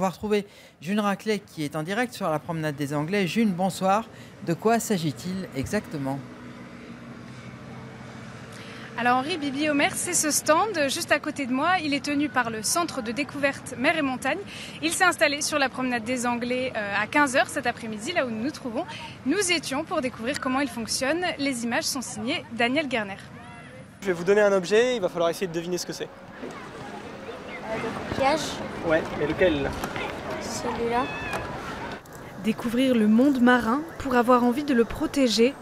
va retrouver June Raclay qui est en direct sur la promenade des Anglais. June, bonsoir. De quoi s'agit-il exactement? Alors Henri, Bibliomère, c'est ce stand juste à côté de moi. Il est tenu par le Centre de découverte Mer et Montagne. Il s'est installé sur la promenade des Anglais à 15h cet après-midi, là où nous nous trouvons. Nous y étions pour découvrir comment il fonctionne. Les images sont signées Daniel Gerner. Je vais vous donner un objet, il va falloir essayer de deviner ce que c'est. Le coquillage. Ouais, et lequel? Celui-là. Découvrir le monde marin pour avoir envie de le protéger.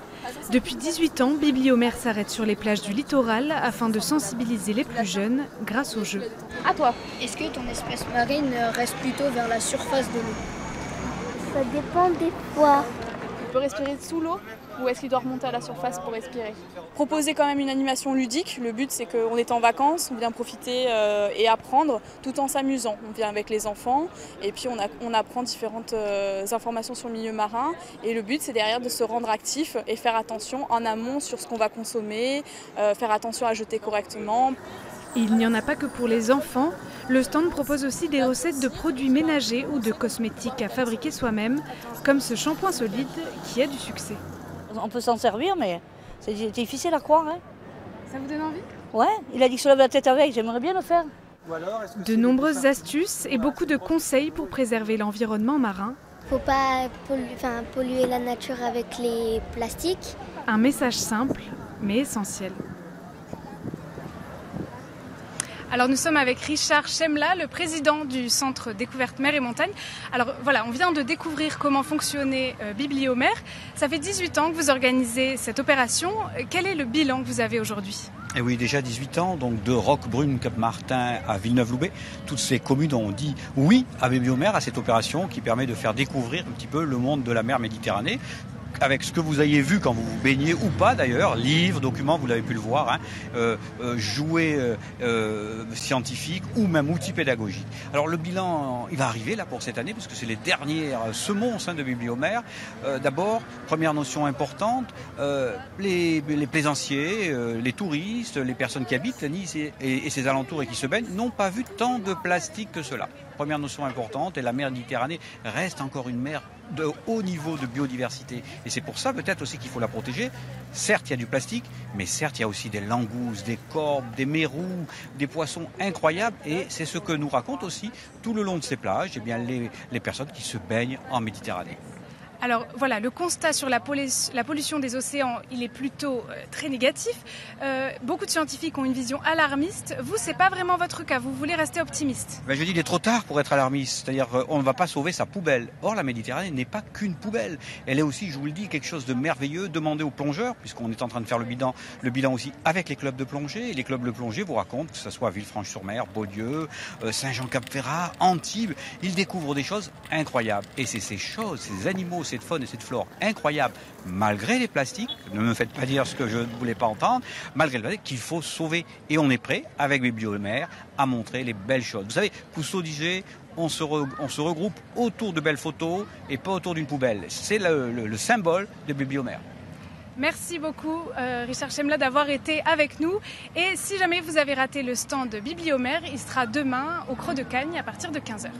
Depuis 18 ans, Bibliomère s'arrête sur les plages du littoral afin de sensibiliser les plus jeunes grâce au jeu. À toi. Est-ce que ton espèce marine reste plutôt vers la surface de l'eau? Ça dépend des fois. Il peut respirer sous l'eau ou est-ce qu'il doit remonter à la surface pour respirer? Proposer quand même une animation ludique. Le but, c'est qu'on est en vacances, on vient profiter et apprendre tout en s'amusant. On vient avec les enfants et puis on apprend différentes informations sur le milieu marin. Et le but, c'est derrière de se rendre actif et faire attention en amont sur ce qu'on va consommer, faire attention à jeter correctement. Il n'y en a pas que pour les enfants. Le stand propose aussi des recettes de produits ménagers ou de cosmétiques à fabriquer soi-même, comme ce shampoing solide qui a du succès. On peut s'en servir, mais c'est difficile à croire. Hein. Ça vous donne envie? Ouais, il a dit que je lave la tête avec, j'aimerais bien le faire. De nombreuses astuces et beaucoup de conseils pour préserver l'environnement marin. Faut pas polluer la nature avec les plastiques. Un message simple, mais essentiel. Alors nous sommes avec Richard Chemla, le président du Centre Découverte Mer et Montagne. Alors voilà, on vient de découvrir comment fonctionnait Bibliomère. Ça fait 18 ans que vous organisez cette opération. Quel est le bilan que vous avez aujourd'hui? Et oui, déjà 18 ans, donc de Roquebrune, Cap-Martin à Villeneuve-Loubet, toutes ces communes ont dit oui à Bibliomère, à cette opération qui permet de faire découvrir un petit peu le monde de la mer Méditerranée. Avec ce que vous ayez vu quand vous vous baignez ou pas d'ailleurs, livres, documents, vous l'avez pu le voir, jouets scientifiques ou même outils pédagogiques. Alors le bilan, il va arriver là pour cette année parce que c'est les dernières semonces de Bibliomère. D'abord, première notion importante, les plaisanciers, les touristes, les personnes qui habitent Nice et ses alentours et qui se baignent n'ont pas vu tant de plastique que cela. Première notion importante, et la mer Méditerranée reste encore une mer de haut niveau de biodiversité. Et c'est pour ça peut-être aussi qu'il faut la protéger. Certes, il y a du plastique, mais certes, il y a aussi des langoustes, des corbes, des mérous, des poissons incroyables. Et c'est ce que nous racontent aussi tout le long de ces plages, eh bien, les personnes qui se baignent en Méditerranée. Alors voilà, le constat sur la pollution des océans, il est plutôt très négatif. Beaucoup de scientifiques ont une vision alarmiste. Vous, c'est pas vraiment votre cas. Vous voulez rester optimiste. Je dis, il est trop tard pour être alarmiste. C'est-à-dire, on ne va pas sauver sa poubelle. Or, la Méditerranée n'est pas qu'une poubelle. Elle est aussi, je vous le dis, quelque chose de merveilleux. Demandez aux plongeurs, puisqu'on est en train de faire le bilan aussi avec les clubs de plongée. Et les clubs de plongée vous racontent, que ce soit Villefranche-sur-Mer, Beaulieu, Saint-Jean-Cap-Ferrat, Antibes, ils découvrent des choses incroyables. Et c'est ces choses, ces animaux, cette faune et cette flore incroyable, malgré les plastiques, ne me faites pas dire ce que je ne voulais pas entendre, malgré le plastique, qu'il faut sauver. Et on est prêt, avec Bibliomère, à montrer les belles choses. Vous savez, Cousteau disait, on se regroupe autour de belles photos et pas autour d'une poubelle. C'est le symbole de Bibliomère. Merci beaucoup Richard Chemla d'avoir été avec nous. Et si jamais vous avez raté le stand de Bibliomère, il sera demain au Creux de Cagnes à partir de 15h.